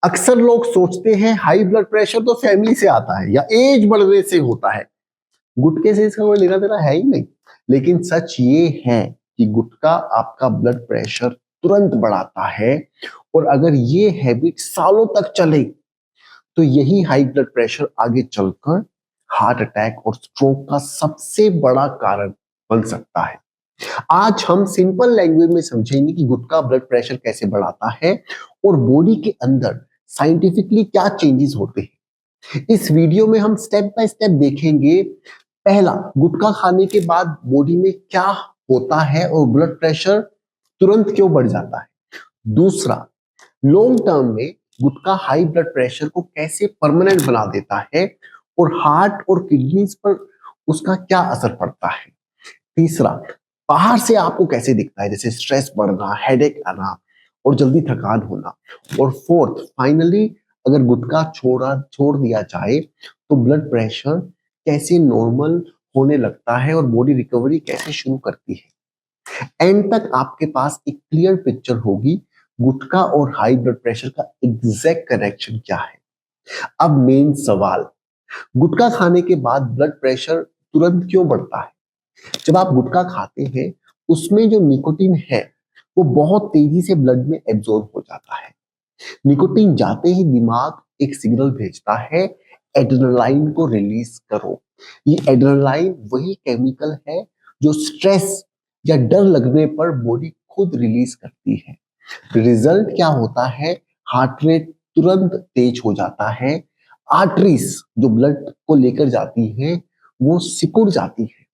अक्सर लोग सोचते हैं हाई ब्लड प्रेशर तो फैमिली से आता है या एज बढ़ने से होता है। गुटखे से इसका कोई लेना देना है ही नहीं। लेकिन सच ये है कि गुटखा आपका ब्लड प्रेशर तुरंत बढ़ाता है, और अगर ये हैबिट सालों तक चले तो यही हाई ब्लड प्रेशर आगे चलकर हार्ट अटैक और स्ट्रोक का सबसे बड़ा कारण बन सकता है। आज हम सिंपल लैंग्वेज में समझेंगे कि गुटखा ब्लड प्रेशर कैसे बढ़ाता है और बॉडी के अंदर साइंटिफिकली क्या चेंजेस होते हैं। इस वीडियो में हम स्टेप बाय स्टेप देखेंगे। पहला, गुटखा खाने के बाद बॉडी में क्या होता है और ब्लड प्रेशर तुरंत क्यों बढ़ जाता है। दूसरा, लॉन्ग टर्म में गुटखा हाई ब्लड प्रेशर को कैसे परमानेंट बना देता है और हार्ट और किडनीज पर उसका क्या असर पड़ता है। तीसरा, बाहर से आपको कैसे दिखता है, जैसे स्ट्रेस बढ़ना, हेडेक आना और जल्दी थकान होना। और फोर्थ, फाइनली, अगर गुटखा छोड़ दिया जाए तो ब्लड प्रेशर कैसे नॉर्मल होने लगता है और बॉडी रिकवरी कैसे शुरू करती है। एंड तक आपके पास एक क्लियर पिक्चर होगी गुटखा और हाई ब्लड प्रेशर का एग्जैक्ट कनेक्शन क्या है। अब मेन सवाल, गुटखा खाने के बाद ब्लड प्रेशर तुरंत क्यों बढ़ता है। जब आप गुटखा खाते हैं उसमें जो निकोटीन है वो बहुत तेजी से ब्लड में एब्जॉर्ब हो जाता है। निकोटीन जाते ही दिमाग एक सिग्नल भेजता है, एड्रेनालाइन को रिलीज करो। ये एड्रेनालाइन वही केमिकल है जो स्ट्रेस या डर लगने पर बॉडी खुद रिलीज करती है। रिजल्ट क्या होता है, हार्ट रेट तुरंत तेज हो जाता है, आर्टरीज जो ब्लड को लेकर जाती है वो सिकुड़ जाती है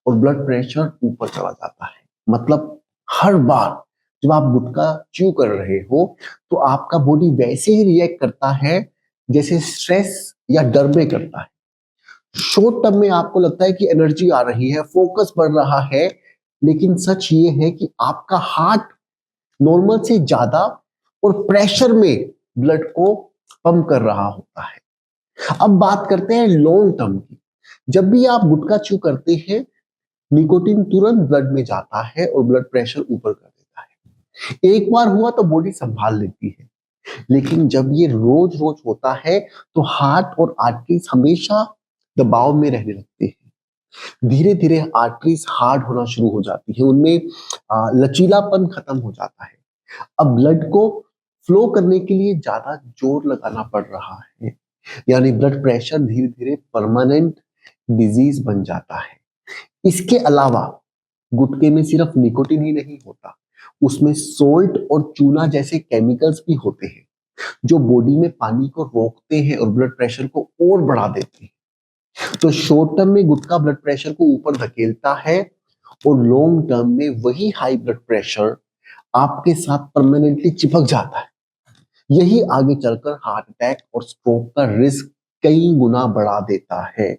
और ब्लड प्रेशर ऊपर चला जाता है। मतलब हर बार जब आप गुटखा च्यू कर रहे हो तो आपका बॉडी वैसे ही रिएक्ट करता है जैसे स्ट्रेस या डर में करता है। शॉर्ट टर्म में आपको लगता है कि एनर्जी आ रही है, फोकस बढ़ रहा है, लेकिन सच ये है कि आपका हार्ट नॉर्मल से ज्यादा और प्रेशर में ब्लड को पंप कर रहा होता है। अब बात करते हैं लॉन्ग टर्म की। जब भी आप गुटखा च्यू करते हैं निकोटीन तुरंत ब्लड में जाता है और ब्लड प्रेशर ऊपर कर देता है। एक बार हुआ तो बॉडी संभाल लेती है, लेकिन जब ये रोज रोज होता है तो हार्ट और आर्टरीज हमेशा दबाव में रहने लगते हैं। धीरे धीरे आर्टरीज हार्ड होना शुरू हो जाती है, उनमें लचीलापन खत्म हो जाता है। अब ब्लड को फ्लो करने के लिए ज्यादा जोर लगाना पड़ रहा है, यानी ब्लड प्रेशर धीरे धीरे परमानेंट डिजीज बन जाता है। इसके अलावा गुटखे में सिर्फ निकोटीन ही नहीं होता, उसमें सोल्ट और चूना जैसे केमिकल्स भी होते हैं जो बॉडी में पानी को रोकते हैं और ब्लड प्रेशर को और बढ़ा देते हैं। तो शॉर्ट टर्म में गुटखा ब्लड प्रेशर को ऊपर धकेलता है और लॉन्ग टर्म में वही हाई ब्लड प्रेशर आपके साथ परमानेंटली चिपक जाता है। यही आगे चलकर हार्ट अटैक और स्ट्रोक का रिस्क कई गुना बढ़ा देता है।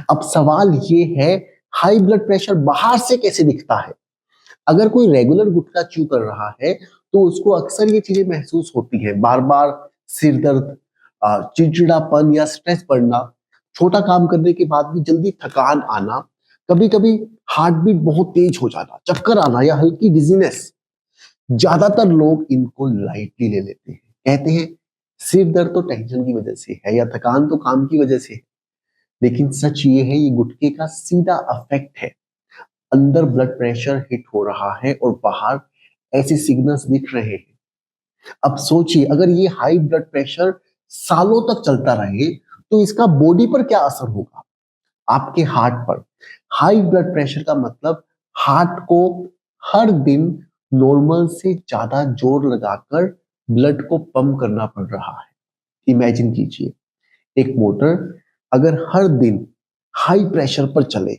अब सवाल ये है, हाई ब्लड प्रेशर बाहर से कैसे दिखता है। अगर कोई रेगुलर गुटखा च्यू कर रहा है तो उसको अक्सर ये चीजें महसूस होती है, बार बार सिर दर्द, चिड़चिड़ापन या स्ट्रेस बढ़ना, छोटा काम करने के बाद भी जल्दी थकान आना, कभी कभी हार्ट बीट बहुत तेज हो जाना, चक्कर आना या हल्की डिजीनेस। ज्यादातर लोग इनको लाइटली ले लेते हैं, कहते हैं सिर दर्द तो टेंशन की वजह से है या थकान तो काम की वजह से है। लेकिन सच ये है, ये गुटखे का सीधा इफेक्ट है। अंदर ब्लड प्रेशर हिट हो रहा है और बाहर ऐसे सिग्नल्स दिख रहे हैं। अब सोचिए, अगर ये हाई ब्लड प्रेशर सालों तक चलता रहे तो इसका बॉडी पर क्या असर होगा, आपके हार्ट पर। हाई ब्लड प्रेशर का मतलब हार्ट को हर दिन नॉर्मल से ज्यादा जोर लगाकर ब्लड को पंप करना पड़ रहा है। इमेजिन कीजिए, एक मोटर अगर हर दिन हाई प्रेशर पर चले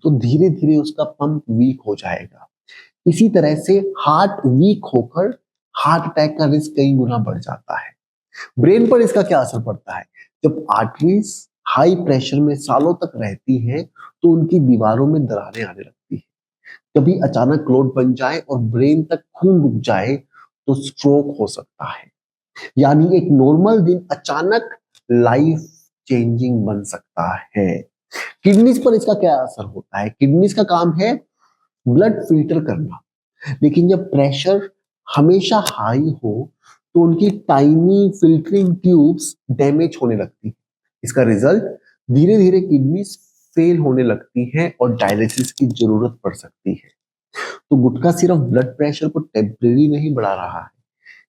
तो धीरे धीरे उसका पंप वीक हो जाएगा। इसी तरह से हार्ट वीक होकर हार्ट अटैक का रिस्क कई गुना बढ़ जाता है। ब्रेन पर इसका क्या असर पड़ता है, जब आर्टरीज हाई प्रेशर में सालों तक रहती हैं तो उनकी दीवारों में दरारें आने लगती है। कभी अचानक क्लॉट बन जाए और ब्रेन तक खून रुक जाए तो स्ट्रोक हो सकता है। यानी एक नॉर्मल दिन अचानक लाइफ चेंजिंग बन सकता है। किडनीज पर इसका क्या असर होता है, किडनीज का काम है ब्लड फिल्टर करना, लेकिन जब प्रेशर हमेशा हाई हो तो उनकी टाइनी फिल्टरिंग ट्यूब्स डैमेज होने लगती है। इसका रिजल्ट धीरे धीरे किडनी फेल होने लगती है और डायलिसिस की जरूरत पड़ सकती है। तो गुटखा सिर्फ ब्लड प्रेशर को टेम्परेरी नहीं बढ़ा रहा है,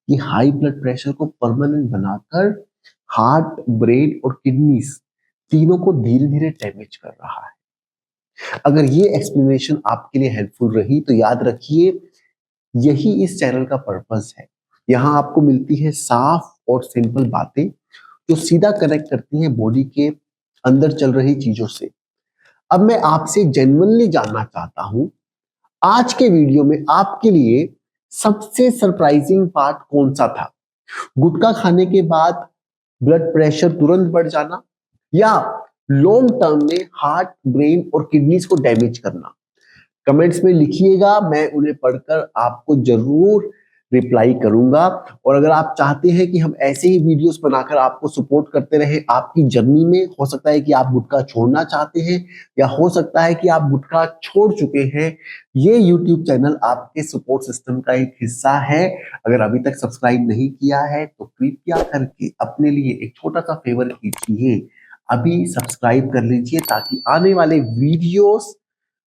ये हाई ब्लड प्रेशर को परमानेंट बनाकर हार्ट, ब्रेन और किडनीज तीनों को धीरे धीरे डैमेज कर रहा है। अगर ये एक्सप्लेनेशन आपके लिए हेल्पफुल रही तो याद रखिए, यही इस चैनल का पर्पस है। यहाँ आपको मिलती है साफ और सिंपल बातें जो सीधा कनेक्ट करती हैं बॉडी के अंदर चल रही चीजों से। अब मैं आपसे जेन्युइनली जानना चाहता हूं, आज के वीडियो में आपके लिए सबसे सरप्राइजिंग पार्ट कौन सा था? गुटखा खाने के बाद ब्लड प्रेशर तुरंत बढ़ जाना या लॉन्ग टर्म में हार्ट, ब्रेन और किडनीज को डैमेज करना? कमेंट्स में लिखिएगा, मैं उन्हें पढ़कर आपको जरूर रिप्लाई करूंगा। और अगर आप चाहते हैं कि हम ऐसे ही वीडियोस बनाकर आपको सपोर्ट करते रहे आपकी जर्नी में, हो सकता है कि आप गुटखा छोड़ना चाहते हैं या हो सकता है कि आप गुटखा छोड़ चुके हैं, ये यूट्यूब चैनल आपके सपोर्ट सिस्टम का एक हिस्सा है। अगर अभी तक सब्सक्राइब नहीं किया है तो कृपया करके अपने लिए एक छोटा सा फेवर कीजिए, अभी सब्सक्राइब कर लीजिए ताकि आने वाले वीडियोस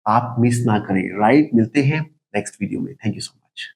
आप मिस ना करें। राइट, मिलते हैं नेक्स्ट वीडियो में। Thank you so much.